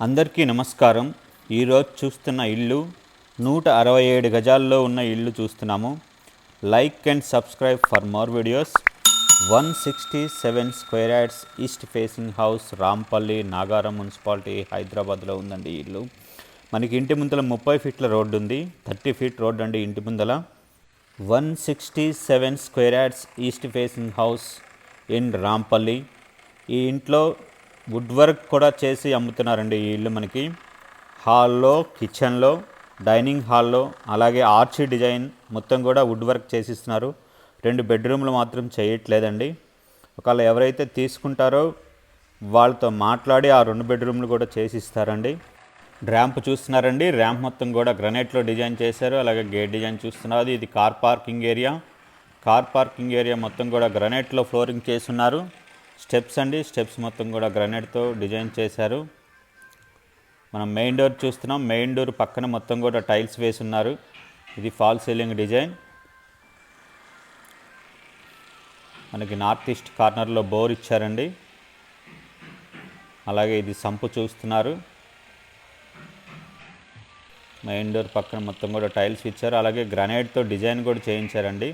అందరికీ నమస్కారం. ఈరోజు చూస్తున్న ఇల్లు 167 గజాల్లో ఉన్న ఇల్లు చూస్తున్నాము. Like and subscribe for more videos. 167 square yards east facing house, Rampalli, Nagaram municipality, హైదరాబాద్లో ఉందండి ఈ ఇల్లు. మనకి ఇంటి ముందల 30 ఫీట్ల రోడ్డు ఉంది. 30 ఫీట్ రోడ్డు అండి ఇంటి ముందల. 167 square yards east facing house in Rampalli. ఈ ఇంట్లో వుడ్ వర్క్ కూడా చేసి అమ్ముతున్నారండి ఈ ఇల్లు మనకి. హాల్లో, కిచెన్లో, డైనింగ్ హాల్లో, అలాగే ఆర్చీ డిజైన్ మొత్తం కూడా వుడ్ వర్క్ చేసిస్తున్నారు. 2 బెడ్రూమ్లు మాత్రం చేయట్లేదండి. ఒకవేళ ఎవరైతే తీసుకుంటారో వాళ్ళతో మాట్లాడి ఆ 2 బెడ్రూమ్లు కూడా చేసిస్తారండి. ర్యాంప్ చూస్తున్నారండి. ర్యాంప్ మొత్తం కూడా గ్రనైట్లో డిజైన్ చేశారు. అలాగే గేట్ డిజైన్ చూస్తున్నారు. ఇది car parking area. Car parking area మొత్తం కూడా గ్రనైట్లో ఫ్లోరింగ్ చేస్తున్నారు. స్టెప్స్ అండి, స్టెప్స్ మొత్తం కూడా గ్రానైట్తో డిజైన్ చేశారు. మనం మెయిన్ డోర్ చూస్తున్నాం. మెయిన్ డోర్ పక్కన మొత్తం కూడా టైల్స్ వేసి ఉన్నారు. ఇది ఫాల్ సీలింగ్ డిజైన్. మనకి నార్త్ ఈస్ట్ కార్నర్లో బోర్ ఇచ్చారండి. అలాగే ఇది సంపు చూస్తున్నారు. మెయిన్ డోర్ పక్కన మొత్తం కూడా టైల్స్ ఇచ్చారు. అలాగే గ్రానైట్తో డిజైన్ కూడా చేయించారండి.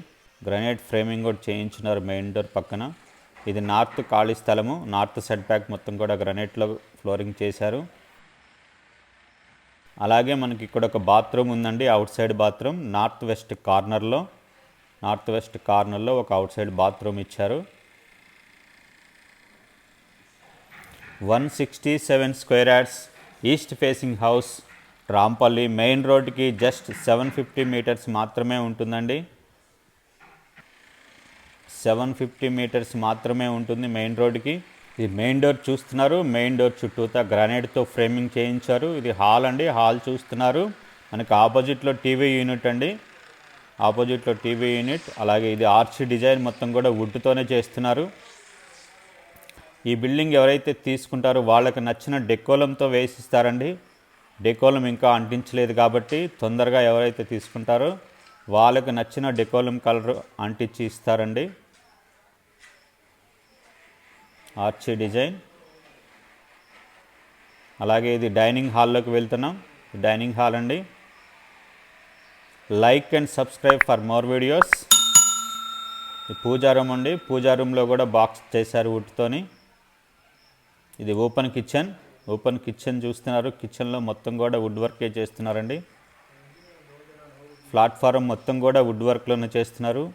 గ్రానైట్ ఫ్రేమింగ్ కూడా చేయించున్నారు మెయిన్ డోర్ పక్కన. ఇది నార్త్ ఖాళీ స్థలము. నార్త్ సెట్ బ్యాక్ మొత్తం కూడా గ్రానైట్లో ఫ్లోరింగ్ చేశారు. అలాగే మనకి ఇక్కడ ఒక బాత్రూమ్ ఉందండి, out side bathroom. North west కార్నర్లో ఒక అవుట్ సైడ్ బాత్రూమ్ ఇచ్చారు. 167 square yards east facing house, Rampalli. Main రోడ్కి జస్ట్ 750 మీటర్స్ మాత్రమే ఉంటుందండి. 750 మీటర్స్ మాత్రమే ఉంటుంది మెయిన్ రోడ్కి. ఇది మెయిన్ డోర్ చూస్తున్నారు. మెయిన్ డోర్ చుట్టూతా గ్రానైట్తో ఫ్రేమింగ్ చేయించారు. ఇది హాల్ అండి. హాల్ చూస్తున్నారు. మనకి ఆపోజిట్లో టీవీ యూనిట్ అండి. ఆపోజిట్లో టీవీ యూనిట్. అలాగే ఇది ఆర్చ్ డిజైన్ మొత్తం కూడా వుడ్తోనే చేస్తున్నారు. ఈ బిల్డింగ్ ఎవరైతే తీసుకుంటారో వాళ్ళకి నచ్చిన డెకోలంతో వేసిస్తారండి. డెకోలం ఇంకా అంటించలేదు కాబట్టి తొందరగా ఎవరైతే తీసుకుంటారో వాళ్ళకి నచ్చిన డెకోలం కలర్ అంటించి ఇస్తారండి. ఆర్చీ డిజైన్. అలాగే ఇది డైనింగ్ హాల్లోకి వెళ్తున్నాం. డైనింగ్ హాల్ అండి. Like and subscribe for more videos. ఈ పూజా రూమ్ అండి. పూజా రూమ్లో కూడా బాక్స్ చేశారు వుడ్తోని. ఇది ఓపెన్ కిచెన్ చూస్తున్నారు. కిచెన్లో మొత్తం కూడా వుడ్ వర్కే చేస్తున్నారండి. ప్లాట్ఫారం మొత్తం కూడా వుడ్ వర్క్లోనే చేస్తున్నారు.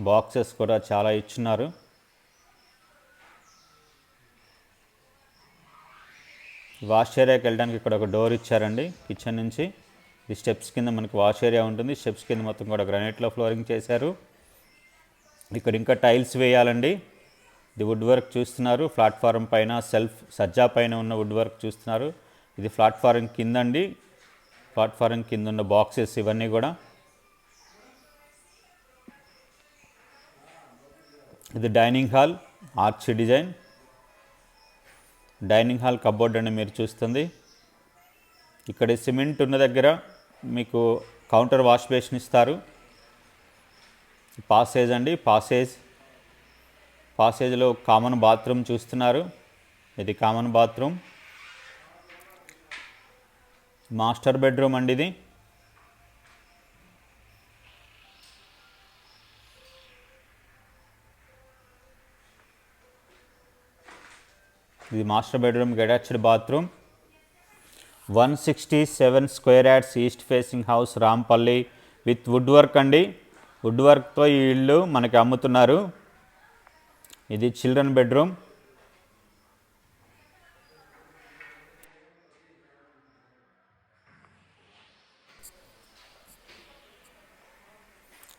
బాక్సెస్ కూడా చాలా ఇచ్చున్నారు. వాష్ ఏరియాకి వెళ్ళడానికి ఇక్కడ ఒక డోర్ ఇచ్చారండి కిచెన్ నుంచి. ఈ స్టెప్స్ కింద మనకి వాష్ ఏరియా ఉంటుంది. స్టెప్స్ కింద మొత్తం కూడా గ్రానైట్లో ఫ్లోరింగ్ చేశారు. ఇక్కడ ఇంకా టైల్స్ వేయాలండి. ఇది వుడ్ వర్క్ చూస్తున్నారు. ప్లాట్ఫారం పైన సజ్జా పైన ఉన్న వుడ్ వర్క్ చూస్తున్నారు. ఇది ప్లాట్ఫారం కింద అండి. ప్లాట్ఫారం కింద ఉన్న బాక్సెస్ ఇవన్నీ కూడా. ఇది dining hall, arch design. Dining hall cupboard అని మీరు చూస్తుంది. ఇక్కడ సిమెంట్ ఉన్న దగ్గర మీకు కౌంటర్ వాష్ బేసిన్ ఇస్తారు. పాసేజ్ అండి. పాసేజ్లో కామన్ బాత్రూమ్ చూస్తున్నారు. ఇది కామన్ బాత్రూమ్. మాస్టర్ బెడ్రూమ్ అండి ఇది. ఇది master bedroom, attached bathroom. 167 square yards east facing house, Rampalli, with wood work అండి. వుడ్ వర్క్తో ఈ ఇల్లు మనకి అమ్ముతున్నారు. ఇది చిల్డ్రన్ బెడ్రూమ్.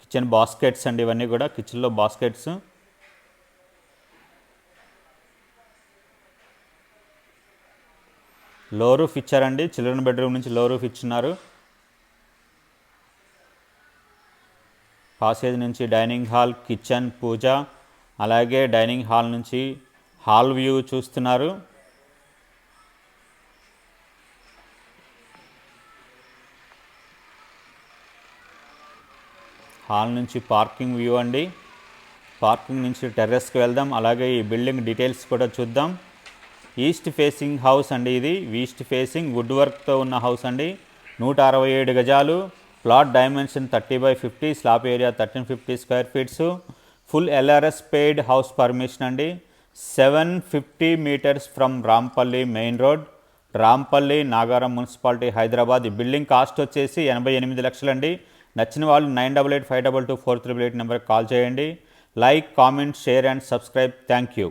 కిచెన్ బాస్కెట్స్ అండి ఇవన్నీ కూడా. కిచెన్లో బాస్కెట్స్. లో రూఫ్ ఇచ్చారండి. చిల్డ్రన్ బెడ్రూమ్ నుంచి లో రూఫ్ ఇచ్చున్నారు. పాసేజ్ నుంచి డైనింగ్ హాల్, కిచెన్, పూజ. అలాగే డైనింగ్ హాల్ నుంచి హాల్ వ్యూ చూస్తున్నారు. హాల్ నుంచి పార్కింగ్ వ్యూ అండి. పార్కింగ్ నుంచి టెర్రస్కి వెళ్దాం. అలాగే ఈ బిల్డింగ్ డీటెయిల్స్ కూడా చూద్దాం. ఈస్ట్ ఫేసింగ్ హౌస్ అండి. ఇది ఈస్ట్ ఫేసింగ్ వుడ్ వర్క్తో ఉన్న హౌస్ అండి. 167 గజాలు. Plot dimension 30/50, slab area 1350 square feets. Full LRS paid house permission అండి. 750 metres from Rampalli main road, Rampalli, Nagaram municipality, Hyderabad. ఈ బిల్డింగ్ కాస్ట్ వచ్చేసి 88 లక్షలండి. నచ్చిన వాళ్ళు 9885224388 నెంబర్కి కాల్ చేయండి. Like, comment, share and subscribe. Thank you.